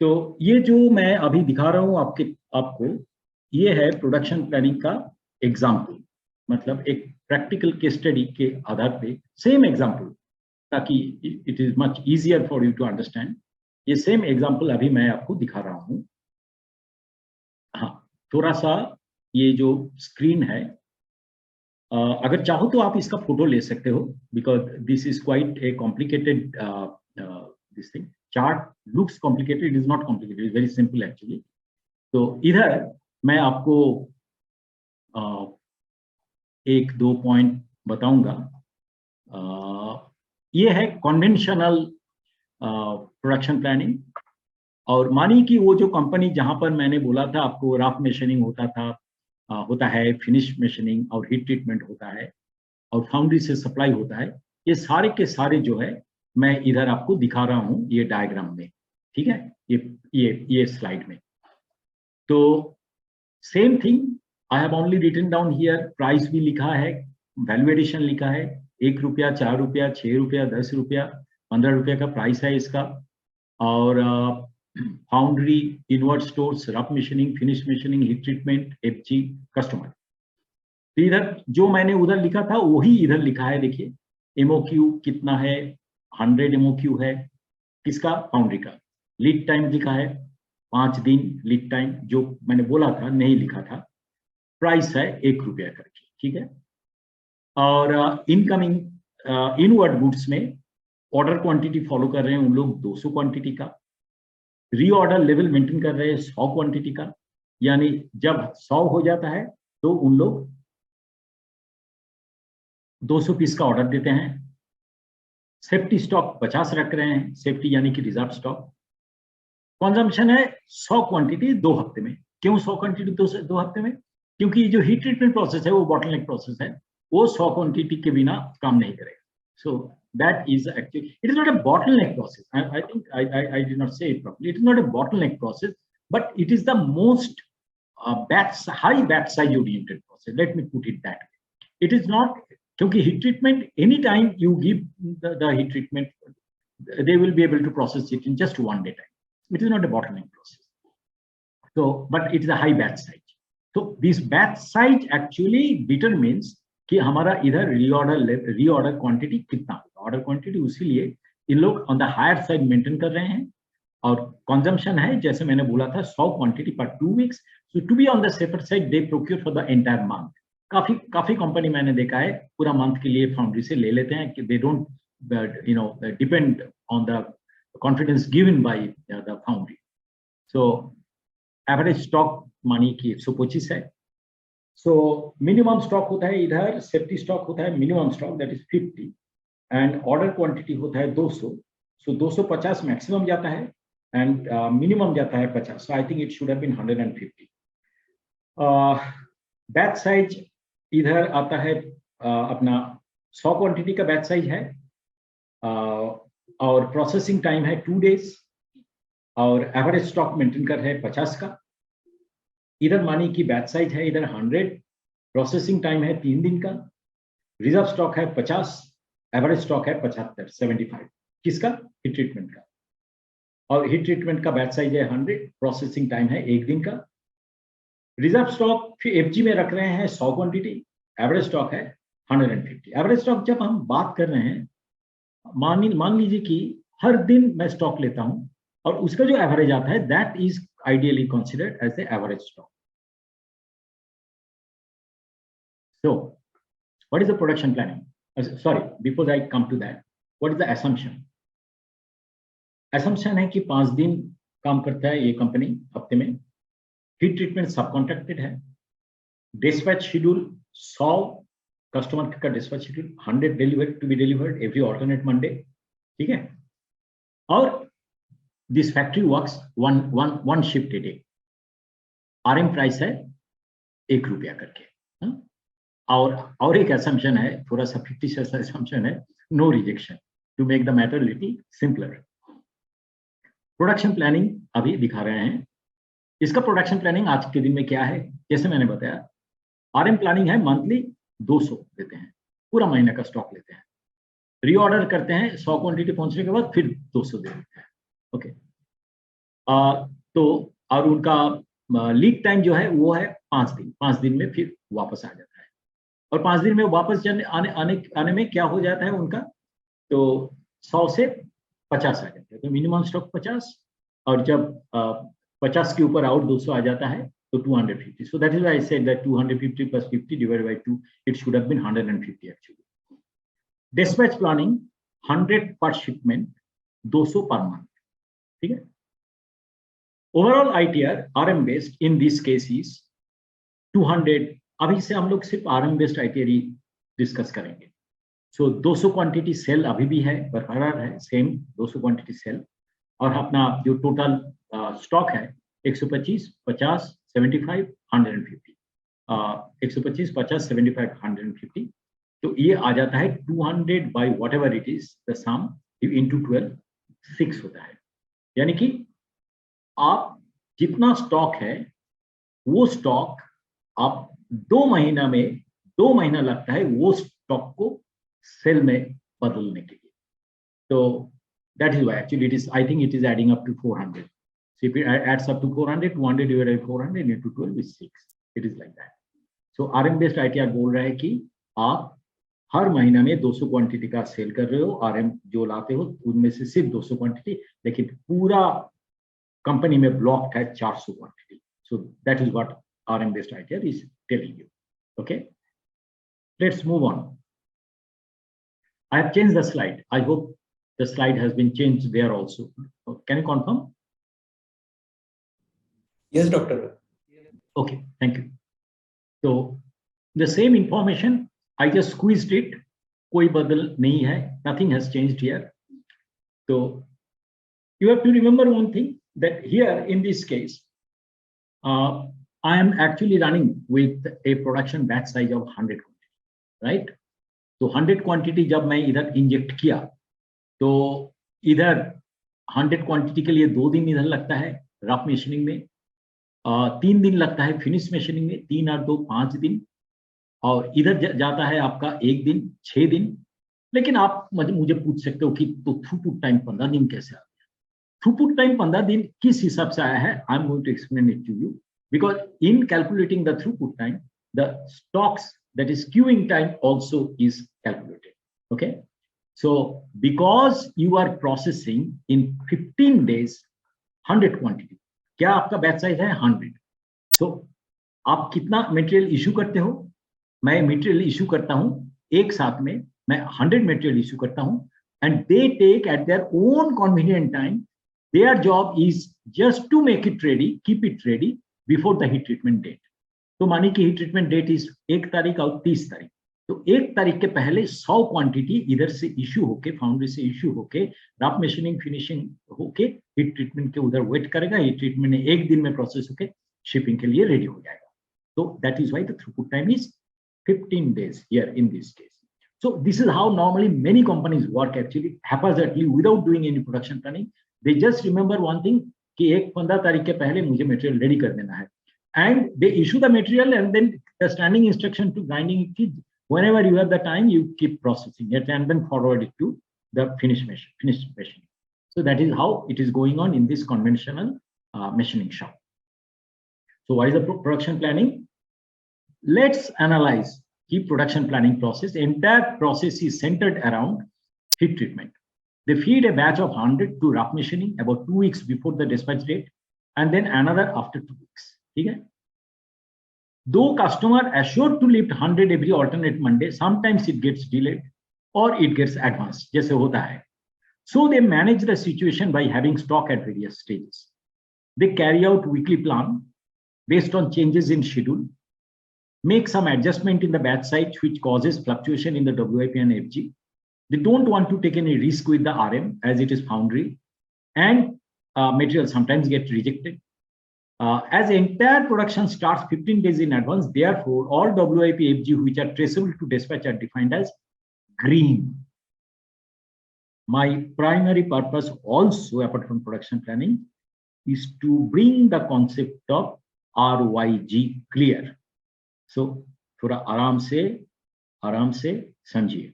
तो ये जो मैं अभी दिखा रहा हूँ आपको, ये है प्रोडक्शन प्लानिंग का एग्जाम्पल, मतलब एक प्रैक्टिकल केस स्टडी के आधार पे सेम एग्जाम्पल, ताकि it is much easier for you to understand. ये सेम एग्जाम्पल अभी मैं आपको दिखा रहा हूँ। हाँ, थोड़ा सा ये जो स्क्रीन है, अगर चाहो तो आप इसका फोटो ले सकते हो, because this is quite a complicated this thing. Chart looks complicated, it is not complicated, is very simple actually. तो इधर मैं आपको एक दो पॉइंट बताऊंगा। ये है कन्वेंशनल प्रोडक्शन प्लानिंग। और मानिए कि वो जो कंपनी जहां पर मैंने बोला था आपको रफ मशीनिंग होता है, फिनिश मशीनिंग और हीट ट्रीटमेंट होता है, और फाउंड्री से सप्लाई होता है, ये सारे के सारे जो है मैं इधर आपको दिखा रहा हूं ये डायग्राम में। ठीक है, ये स्लाइड में। तो same thing I have only written down here, price भी लिखा है, वैल्यू एडिशन लिखा है, 1 रुपया, 4 रुपया, 6 रुपया, 10 रुपया, 15 रुपया का प्राइस है इसका। और foundry, invert stores, rough machining, finish machining, heat treatment, FG, customer. तो इधर जो मैंने उधर लिखा था वही इधर लिखा है, देखिए। एमओक्यू कितना है, 100 एमओक्यू है, किसका, फाउंड्री का। लीड टाइम लिखा है 5 दिन लीड टाइम, जो मैंने बोला था नहीं लिखा था। प्राइस है 1 रुपया करके, ठीक है। और इनकमिंग इनवर्ड गुड्स में ऑर्डर क्वांटिटी फॉलो कर रहे हैं उन लोग 200 क्वांटिटी का। रीऑर्डर लेवल मेंटेन कर रहे हैं 100 क्वांटिटी का, यानी जब 100 हो जाता है तो उन लोग 200 पीस का ऑर्डर देते हैं। सेफ्टी स्टॉक 50 रख रहे हैं, सेफ्टी यानी कि रिजर्व स्टॉक। कंजम्पशन है 100 क्वांटिटी 2 हफ्ते में। क्यों 100 क्वांटिटी 2 हफ्ते में? क्योंकि जो हीट ट्रीटमेंट प्रोसेस है वो बॉटलनेक प्रोसेस है, वो 100 क्वांटिटी के बिना काम नहीं करेगा। सो that is actually, it is not a bottleneck process. I think I did not say it properly. It is not a bottleneck process, but it is the most high batch size oriented process. Let me put it that way. It is not, क्योंकि heat treatment, anytime you give the heat treatment, they will be able to process it in just 1 day time. It is not a bottleneck process. So, but it is a high batch size. So this batch size actually determines कि हमारा इधर reorder quantity कितना होगा। Order quantity उसीलिए इन लोग on the higher side maintain कर रहे हैं। और कंजम्पशन है, जैसे मैंने बोला था, 100 क्वांटिटी पर 2 weeks. So to be on the safer side they procure for the entire month. काफी कंपनी मैंने देखा है पूरा मंथ के लिए फाउंड्री से ले लेते हैं, कि they don't depend on the confidence given by the foundry. So average stock मानी कि 125 है। सो मिनिमम स्टॉक होता है इधर, सेफ्टी स्टॉक होता है minimum stock, that is 50, and order quantity होता है 200। सो 250 मैक्सिमम जाता है एंड मिनिमम जाता है 50। So I think it should have been 150। Batch size इधर आता है अपना 100 क्वांटिटी का बैच साइज है, और प्रोसेसिंग टाइम है 2 डेज, और एवरेज स्टॉक मेंटेन कर है 50 का। इधर मानी कि बैच साइज है इधर 100, प्रोसेसिंग टाइम है 3 दिन का, रिजर्व स्टॉक है 50, एवरेज स्टॉक है 75, 75। किसका? हीट ट्रीटमेंट का। और हीट ट्रीटमेंट का बैच साइज है 100, प्रोसेसिंग टाइम है 1 दिन का। रिजर्व स्टॉक फिर एफजी में रख रहे हैं 100 क्वांटिटी, एवरेज स्टॉक है 150। एवरेज स्टॉक जब हम बात कर रहे हैं, मान लीजिए कि हर दिन मैं स्टॉक लेता हूं और उसका जो एवरेज आता है, that is ideally considered as the average stock. So, what is the production planning? Sorry, before I come to that, what is the assumption? Assumption है कि 5 दिन काम करता है ये कंपनी हफ्ते में। हीट ट्रीटमेंट सब कॉन्ट्रैक्टेड है। डिस्पैच शेड्यूल 100 कस्टमर का dispatch schedule, 100 delivered to be delivered every alternate Monday, ठीक है। और this factory works one shift a day. RM price है 1 रुपया करके। और एक assumption है, थोड़ा सा fictitious assumption है, no rejection, to make the matter little simpler. Production planning अभी दिखा रहे हैं। इसका प्रोडक्शन प्लानिंग आज के दिन में क्या है, जैसे मैंने बताया, RM प्लानिंग है मंथली 200 देते हैं, पूरा महीने का स्टॉक लेते हैं। रीऑर्डर करते हैं 100 क्वांटिटी पहुंचने के बाद फिर 200 दे देते हैं। ओके, तो और उनका लीड टाइम जो है वो है 5 दिन। 5 दिन में फिर वापस आ जाता है, और 5 दिन में वापस आने में क्या हो जाता है उनका, तो 100 से 50 आ जाता है। तो मिनिमम स्टॉक 50, और जब 50 के ऊपर और 200 आ जाता है तो 250। So that is why I said that 250 plus 50 divided by 2, it should have been 150 actually. Dispatch planning 100 per shipment, 200 per month, ठीक है। Overall ITR RM based in this case is 200। अभी से हम लोग सिर्फ आरएम बेस्ड आईटीआर ही discuss करेंगे। So 200 quantity sell अभी भी है, बरकरार है, सेम 200 क्वांटिटी सेल। और अपना जो टोटल स्टॉक है 125, 50, 75, 150, 125, 50, 75, 150। तो ये आ जाता है 200 by whatever it is the sum into 12, 6 होता है। यानी कि आप जितना स्टॉक है वो स्टॉक आप 2 महीना लगता है वो स्टॉक को सेल में बदलने के लिए। तो that is why actually it is, I think it is adding up to 400. So if it adds up to 400, 200 divided by 400 into 12 is 6. It is like that. So RM based ITR बोल रहा है कि आप हर महीना में 200 quantity का cell कर रहे हो, RM जो लाते हो उनमें से सिर्फ 200 क्वांटिटी, लेकिन पूरा कंपनी में ब्लॉक है 400 quantity. So that is what RM based ITR is telling you. Okay, let's move on. I have changed the slide. I hope the slide has been changed there also. Can you confirm? Yes, doctor. Okay, thank you. So the same information, I just squeezed it. कोई बदल नहीं है, nothing has changed here. So you have to remember one thing, that here in this case, I am actually running with a production batch size of 100 quantity, right? तो 100 quantity जब मैं इधर inject किया तो इधर 100 क्वांटिटी के लिए 2 दिन इधर लगता है रफ मशीनिंग में, 3 दिन लगता है फिनिश मशीनिंग में, 3 और 2 5 दिन, और इधर जाता है आपका 1 दिन 6 दिन। लेकिन आप मुझे पूछ सकते हो कि तो थ्रूपुट टाइम 15 दिन कैसे आ गया? थ्रूपुट टाइम 15 दिन किस हिसाब से आया है? I am going to explain it to you, because in calculating the throughput time the stocks, that is queuing time, also is calculated. Okay, so because you are processing in 15 days 100 quantity, क्या आपका batch size है 100? so आप कितना material issue करते हो? मैं material issue करता हूं एक साथ में, मैं 100 मटेरियल इशू करता हूं, and they take at their own convenient time. Their job is just to make it ready, keep it ready before the heat treatment date. तो मानी कि हीट ट्रीटमेंट डेट इज 1 तारीख और 30 तारीख, तो 1 तारीख के पहले 100 क्वांटिटी इधर से इशू होके, फाउंड्री से इशू होके, रफ मशीनिंग फिनिशिंग होके हीट ट्रीटमेंट के उधर वेट करेगा। हीट ट्रीटमेंट ने 1 दिन में प्रोसेस होके शिपिंग के लिए रेडी हो जाएगा। तो that is why the throughput time is 15 days here in this case. So this is how normally many companies work actually, haphazardly without doing any production planning. They just remember one thing कि 15 तारीख के पहले मुझे material ready कर देना है, and they issue the material, and then the standing instruction to grinding it, whenever you have the time you keep processing it and then forward it to the finished machining. So that is how it is going on in this conventional machining shop. So what is the production planning? Let's analyze the production planning process. Entire process is centered around heat treatment. They feed a batch of 100 to rough machining about 2 weeks before the dispatch date, and then another after 2 weeks. ठीक है? Though customer assured to lift 100 every alternate Monday, sometimes it gets delayed or it gets advanced, जैसे होता है. So they manage the situation by having stock at various stages. They carry out weekly plan based on changes in schedule, make some adjustment in the batch size which causes fluctuation in the WIP and FG. They don't want to take any risk with the RM as it is foundry, and material sometimes get rejected. As entire production starts 15 days in advance, therefore all WIP FG which are traceable to dispatch are defined as green. My primary purpose also, apart from production planning, is to bring the concept of RYG clear. So थोड़ा आराम से समझिए,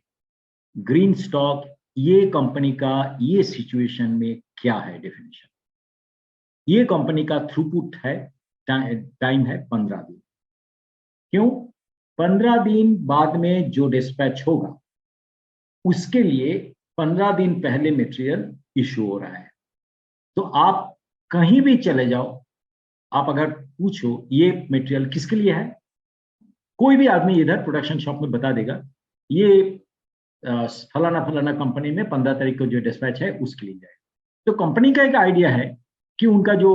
green stock ये company का ये situation में क्या है डेफिनेशन। ये कंपनी का थ्रूपुट है, टाइम है 15 दिन। क्यों? 15 दिन बाद में जो डिस्पैच होगा उसके लिए 15 दिन पहले मटेरियल इशू हो रहा है। तो आप कहीं भी चले जाओ, आप अगर पूछो ये मटेरियल किसके लिए है, कोई भी आदमी इधर प्रोडक्शन शॉप में बता देगा ये फलाना फलाना कंपनी में 15 तारीख को जो डिस्पैच है उसके लिए जाए। तो कंपनी का एक आइडिया है कि उनका जो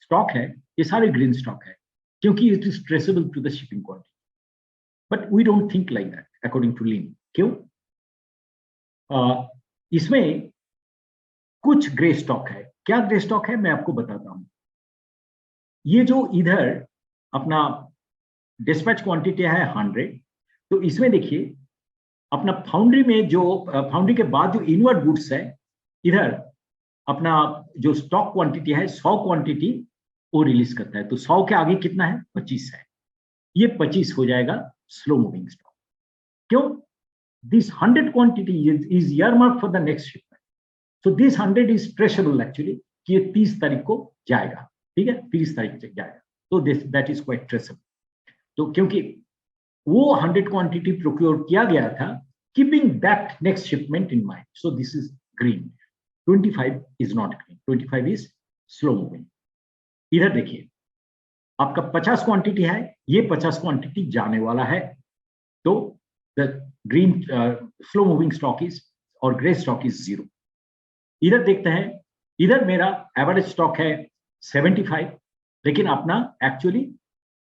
स्टॉक है ये सारे ग्रीन स्टॉक है, क्योंकि it is traceable to the shipping quantity. But we don't think like that according to lean. क्यों? इसमें कुछ ग्रे स्टॉक है। क्या ग्रे स्टॉक है मैं आपको बताता हूं। ये जो इधर अपना डिस्पैच क्वांटिटी है 100, तो इसमें देखिए अपना फाउंड्री में जो फाउंड्री के बाद जो इनवर्ड गुड्स है, इधर अपना जो स्टॉक क्वांटिटी है 100 क्वांटिटी वो रिलीज करता है। तो 100 के आगे कितना है? 25 है। ये 25 हो जाएगा स्लो मूविंग स्टॉक। क्यों? This 100 quantity is earmark for the next shipment. So this 100 is traceable actually, कि ये 30 तारीख को जाएगा। ठीक है, 30 तारीख तक जाएगा। तो this that is quite traceable. तो क्योंकि वो 100 क्वांटिटी प्रोक्योर किया गया था keeping that next shipment in mind, so this is green. 25 is not green, 25 is slow moving. इधर देखिए आपका 50 क्वांटिटी है, ये 50 क्वांटिटी जाने वाला है, तो the green slow moving stock is और ग्रे स्टॉक इज 0। इधर देखते हैं, इधर मेरा एवरेज स्टॉक है 75, लेकिन अपना एक्चुअली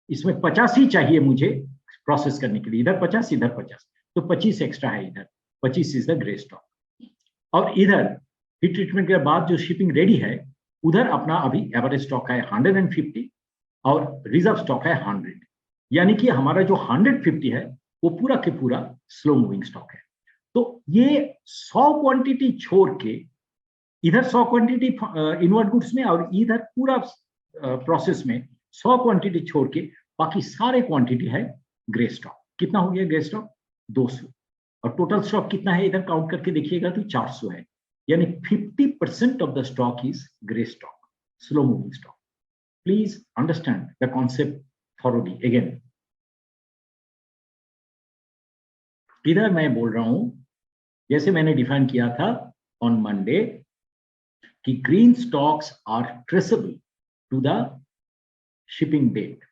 इसमें 50 ही चाहिए मुझे प्रोसेस करने के लिए। इधर 50, इधर 50, तो 25 एक्स्ट्रा है इधर। 25 इज द ग्रे स्टॉक। और इधर हीट ट्रीटमेंट के बाद जो शिपिंग रेडी है, उधर अपना अभी एवरेज स्टॉक है 150 और रिजर्व स्टॉक है 100। यानी कि हमारा जो 150 है वो पूरा के पूरा स्लो मूविंग स्टॉक है। तो ये 100 क्वांटिटी छोड़ के, इधर 100 क्वांटिटी इनवर्ड गुड्स में और इधर पूरा प्रोसेस में 100 क्वांटिटी छोड़ के बाकी सारे क्वांटिटी है ग्रे स्टॉक। कितना हो गया ग्रे स्टॉक? 200। और टोटल स्टॉक कितना है इधर काउंट करके देखिएगा तो 400 है। यानी 50% of the stock is grey stock, slow moving stock. Please understand the concept thoroughly again. इधर मैं बोल रहा हूं, जैसे मैंने डिफाइन किया था ऑन मंडे, कि green stocks are traceable to the shipping date.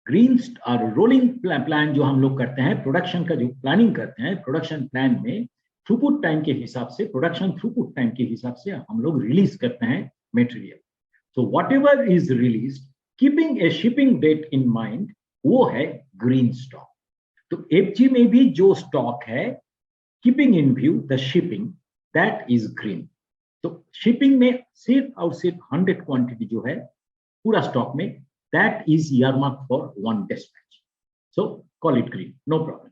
Green और रोलिंग प्लान जो हम लोग करते हैं, प्रोडक्शन का जो प्लानिंग करते हैं, प्रोडक्शन प्लान में थ्रूपुट टाइम के हिसाब से, प्रोडक्शन थ्रूपुट टाइम के हिसाब से हम लोग रिलीज करते हैं मटेरियल। तो whatever is release keeping a shipping date in mind, वो है ग्रीन स्टॉक। तो एफजी में भी जो स्टॉक है keeping in view the shipping, that is green. तो शिपिंग में सिर्फ और सिर्फ 100 क्वांटिटी जो है पूरा स्टॉक में, that is earmarked for one dispatch. So call it green, no problem.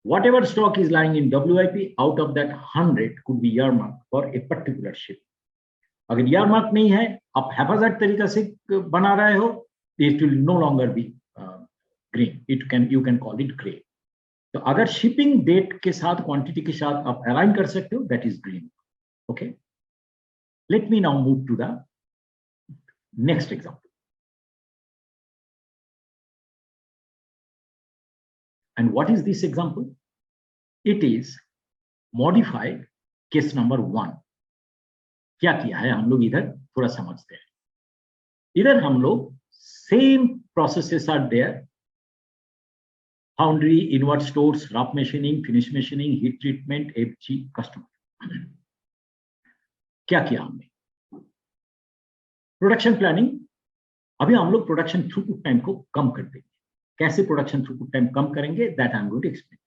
Whatever stock is lying in WIP, out of that 100 could be earmarked for a particular ship. अगर earmark नहीं है, आप haphazard तरीका से बना रहे हो, it will no longer be green. You can call it gray. तो अगर shipping date के साथ, quantity के साथ आप align कर सकते हो, that is green. Okay. Let me now move to the next example. And what is this example? It is modified case number 1. क्या किया है हम लोग इधर थोड़ा समझते हैं। इधर हम लोग same processes are there, foundry, inward stores, rough machining, finish machining, heat treatment, FG, customer. क्या किया हमने? Production planning. अभी हम लोग प्रोडक्शन थ्रूपुट टाइम को कम कर देंगे। कैसे प्रोडक्शन थ्रूपुट टाइम कम करेंगे, that I am going to explain.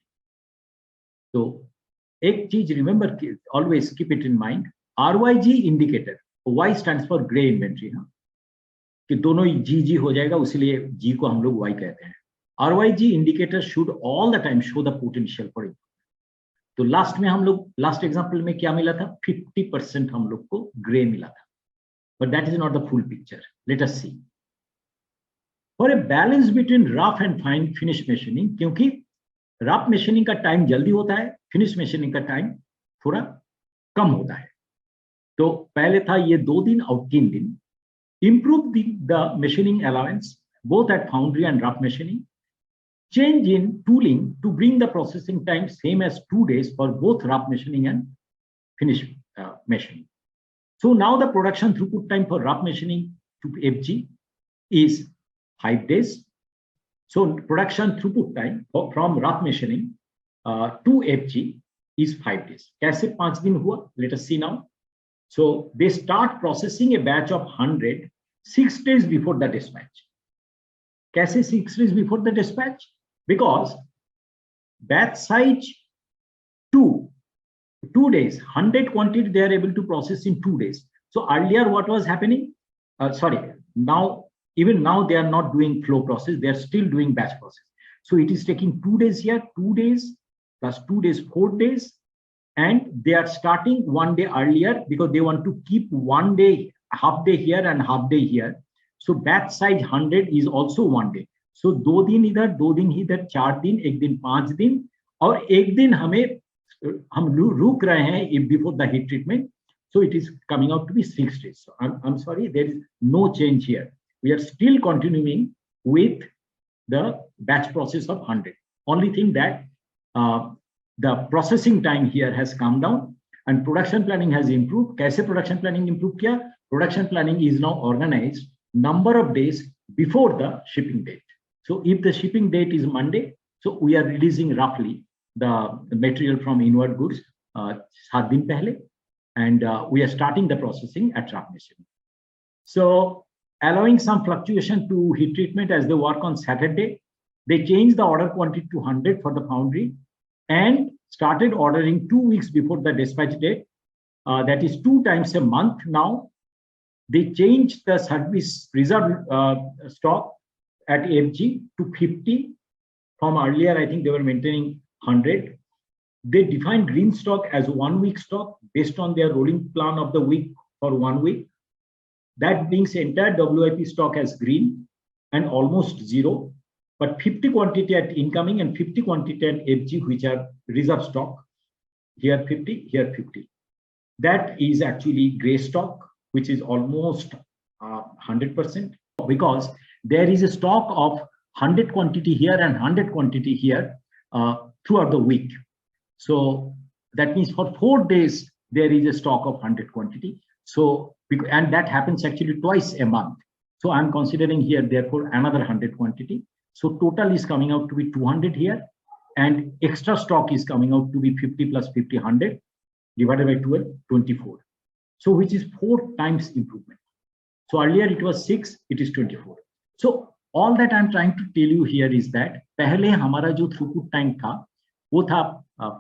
तो एक चीज remember, always keep it in mind, RYG indicator, Y stands for grey inventory, हाँ, कि दोनों जी हो जाएगा, उसीलिए जी को हम लोग वाई कहते हैं। RYG indicator should all the time show the potential for it. तो लास्ट में हम लोग, लास्ट एग्जांपल में क्या मिला था? 50% हम लोग को ग्रे मिला था, but that is not the full picture. Let us see for a balance between rough and fine finish machining, क्योंकि रफ मशीनिंग का टाइम जल्दी होता है, फिनिश मशीनिंग का टाइम थोड़ा कम होता है। तो पहले था ये 2 दिन और 3 दिन. Improve the machining allowance both at foundry and rough machining. Change in tooling to bring the processing time same as 2 days for both rough machining and finish machining. So now the production throughput time for rough machining to FG is 5 days. So production throughput time from rough machining to FG is 5 days. कैसे 5 दिन हुआ? Let us see now. So they start processing a batch of 100 6 days before the dispatch. कैसे 6 days before the dispatch? Because batch size 2 days, 100 quantity they are able to process in 2 days. So earlier what was happening? Now even now they are not doing flow process, they are still doing batch process. So it is taking 2 days here, 2 days plus 2 days, 4 days, and they are starting 1 day earlier because they want to keep 1 day, half day here and half day here. So batch size 100 is also 1 day. So 2 दिन इधर, 2 दिन इधर, 4 दिन, 1 दिन 5 दिन, और 1 दिन हम रुक रहे हैं before the heat treatment. So it is coming out to be 6 days. So I'm sorry, there is no change here. We are still continuing with the batch process of 100. Only thing that the processing time here has come down and production planning has improved. कैसे production planning improve किया? Production planning is now organized number of days before the shipping date. So if the shipping date is Monday, so we are releasing roughly the material from inward goods 7 दिन पहले, and we are starting the processing at rough machining. So allowing some fluctuation to heat treatment as they work on Saturday, they changed the order quantity to 100 for the foundry and started ordering 2 weeks before the dispatch date. That is 2 times a month now. They changed the service reserve stock at FG to 50 from earlier. I think they were maintaining 100. They defined green stock as 1 week stock based on their rolling plan of the week for 1 week. That brings entire WIP stock as green and almost zero, but 50 quantity at incoming and 50 quantity at FG, which are reserve stock. Here 50, here 50. That is actually gray stock, which is almost 100%, because there is a stock of 100 quantity here and 100 quantity here throughout the week. So that means for 4 days there is a stock of 100 quantity. So, and that happens actually twice a month. So I'm considering here therefore another 100 quantity. So total is coming out to be 200 here, and extra stock is coming out to be 50 plus 50, 100 divided by 12, 24. So which is 4 times improvement. So earlier it was 6, it is 24. So all that I'm trying to tell you here is that पहले हमारा जो throughput time था वो था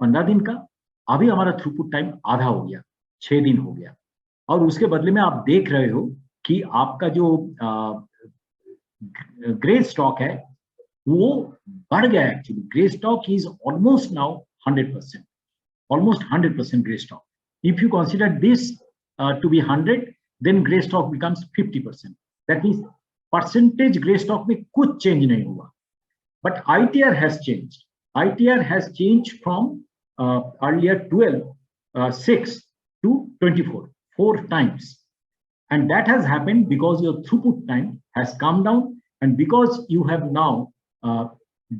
15 दिन का, अभी हमारा throughput time आधा हो गया, 6 दिन हो गया, और उसके बदले में आप देख रहे हो कि आपका जो ग्रे स्टॉक है वो बढ़ गया. Actually grey stock is almost now 100%, almost 100% gray stock. If you consider this to be 100, then gray stock becomes 50%. That means percentage gray stock में कुछ change नहीं हुआ. But ITR has changed. ITR has changed from earlier 6 to 24, 4 times. And that has happened because your throughput time has come down, and because you have now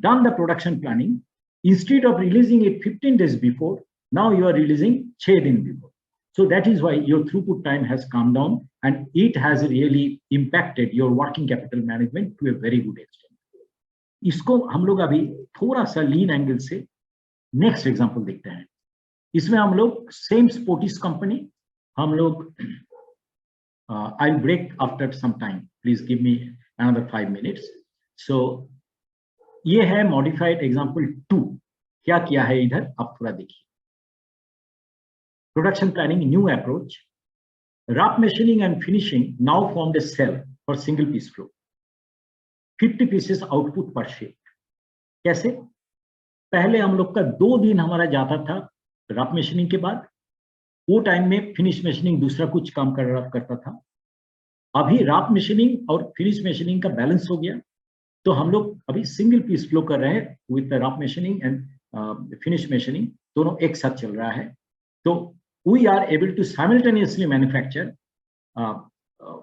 done the production planning. Instead of releasing it 15 days before, now you are releasing 6 days before. So that is why your throughput time has come down, and it has really impacted your working capital management to a very good extent. इसको हम लोग अभी थोड़ा सा लीन angle से next example देखते हैं. इसमें हम लोग सेम स्पोर्टिस कंपनी, हम लोग I break after some time, please give me another 5 minutes. So ये है मॉडिफाइड एग्जांपल 2. क्या किया है इधर आप थोड़ा देखिए. Production planning, new approach. Rough machining and finishing now form the cell for single piece flow. 50 pieces output per shift. कैसे? पहले हम लोग का 2 दिन हमारा जाता था रफ मशीनिंग के बाद, वो टाइम में फिनिश मशीनिंग दूसरा कुछ काम करता था. अभी रफ मशीनिंग और फिनिश मशीनिंग का बैलेंस हो गया, तो हम लोग अभी सिंगल पीस फ्लो कर रहे हैं with rough machining and finish machining, दोनों एक साथ चल रहा है. तो we are able to simultaneously manufacture.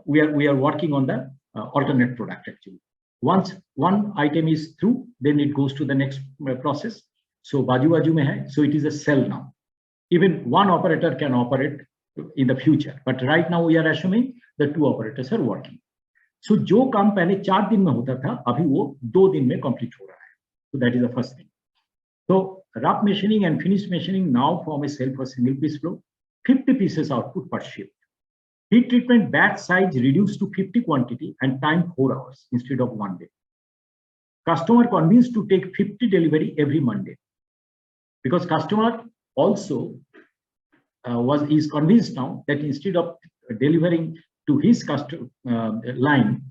We are working on the alternate product actually. Once one item is through, then it goes to the next process. So baju mein hai, so it is a cell now. Even one operator can operate in the future, but right now we are assuming the two operators are working. So जो काम पहले 4 दिन में होता था, अभी वो 2 दिन में complete हो रहा है. So that is the first thing. So rough machining and finished machining now form a cell for single piece flow, 50 pieces output per shift. Heat treatment batch size reduced to 50 quantity and time 4 hours instead of 1 day. Customer convinced to take 50 delivery every Monday, because customer also is convinced now that instead of delivering to his customer line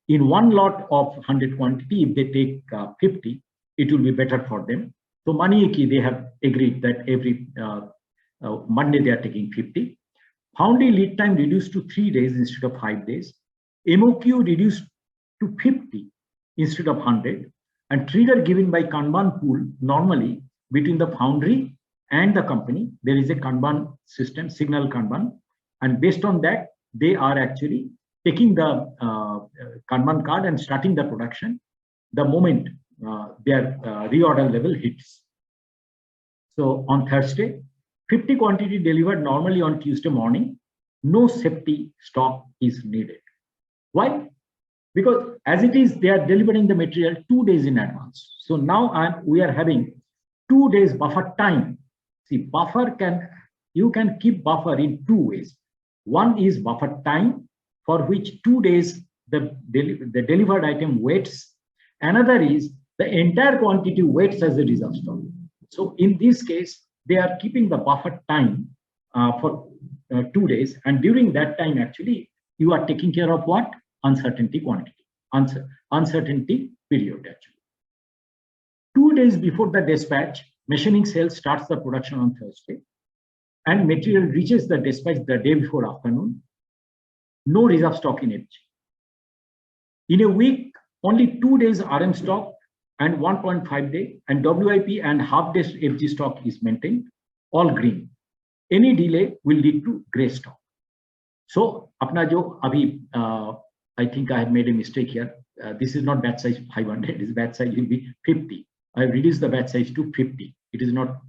in one lot of 100 quantity, if they take 50, it will be better for them. So Manieki, they have agreed that every Monday they are taking 50. Foundry lead time reduced to 3 days instead of 5 days. MOQ reduced to 50 instead of 100. And trigger given by kanban pool. Normally between the foundry and the company, there is a kanban system, signal kanban, and based on that they are actually taking the kanban card and starting the production the moment their reorder level hits. So on Thursday, 50 quantity delivered normally on Tuesday morning. No safety stock is needed. Why? Because as it is, they are delivering the material 2 days in advance. So now we are having 2 days buffer time. See, buffer you can keep buffer in 2 ways. One is buffer time, for which 2 days the delivered item waits. Another is the entire quantity waits as a reserve stock. So in this case, they are keeping the buffer time for 2 days, and during that time actually you are taking care of what? Uncertainty quantity, uncertainty period actually. 2 days before the dispatch, machining cell starts the production on Thursday, and material reaches the dispatch the day before afternoon. No reserve stock in it. In a week, only 2 days RM stock and 1.5 day, and WIP and half day FG stock is maintained, all green. Any delay will lead to gray stock. So, apna jo abhi, I think I have made a mistake here. This is not batch size 500, this batch size will be 50. I have reduced the batch size to 50. It is not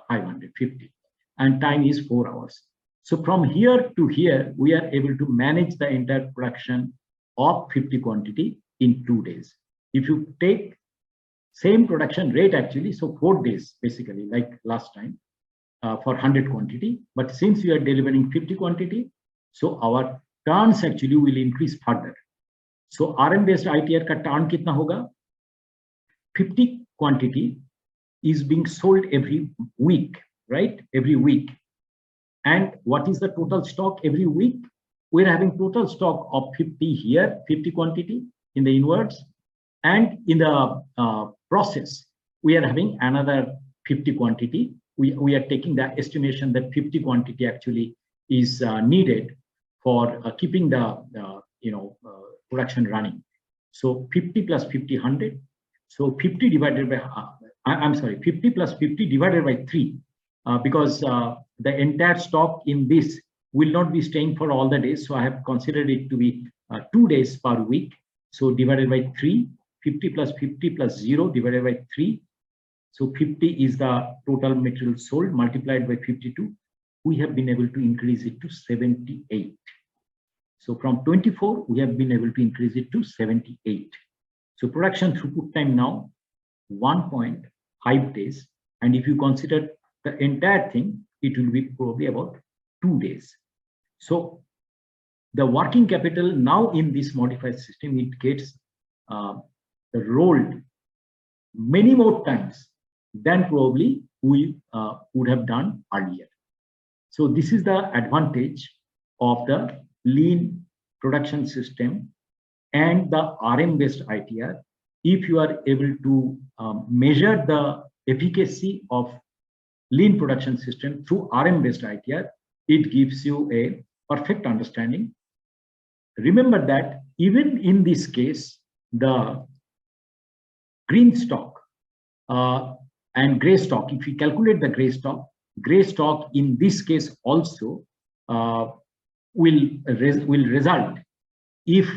550. And time is 4 hours. So from here to here, we are able to manage the entire production of 50 quantity in 2 days. If you take same production rate actually, so 4 days basically, like last time for 100 quantity, but since we are delivering 50 quantity, so our turns actually will increase further. So RM based ITR ka turn kitna hoga? 50 quantity is being sold every week, right? Every week. And what is the total stock every week? We're having total stock of 50 here, 50 quantity in the inwards, and in the process, we are having another 50 quantity. We are taking the estimation that 50 quantity actually is needed for keeping the production running. So 50 plus 50, 100. So 50 divided by, I'm sorry, 50 plus 50 divided by 3, because the entire stock in this will not be staying for all the days. So I have considered it to be 2 days per week. So divided by 3, 50 plus 0 divided by 3. So 50 is the total material sold multiplied by 52. We have been able to increase it to 78. So from 24, we have been able to increase it to 78. So production throughput time now 1.5 days. And if you consider the entire thing, it will be probably about 2 days. So the working capital now in this modified system, it gets rolled many more times than probably we would have done earlier. So this is the advantage of the lean production system and the RM based ITR. If you are able to measure the efficacy of lean production system through RM based ITR, it gives you a perfect understanding. Remember that even in this case, the green stock and gray stock, if we calculate the gray stock, gray stock in this case also will result if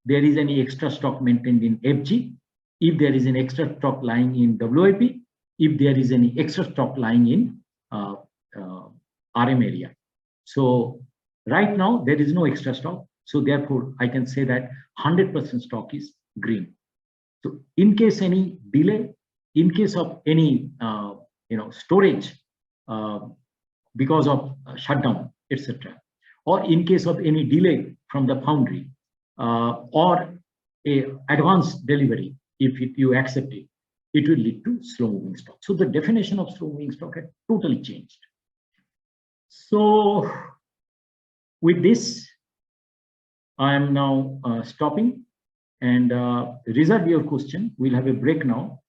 there is any extra stock maintained in FG, if there is an extra stock lying in WIP, if there is any extra stock lying in RM area. So right now there is no extra stock. So therefore I can say that 100% stock is green. So in case any delay, in case of any storage because of shutdown, etc., or in case of any delay from the foundry or a advance delivery, if you accept it, it will lead to slow moving stock. So the definition of slow moving stock had totally changed. So with this, I am now stopping and reserve your question. We'll have a break now.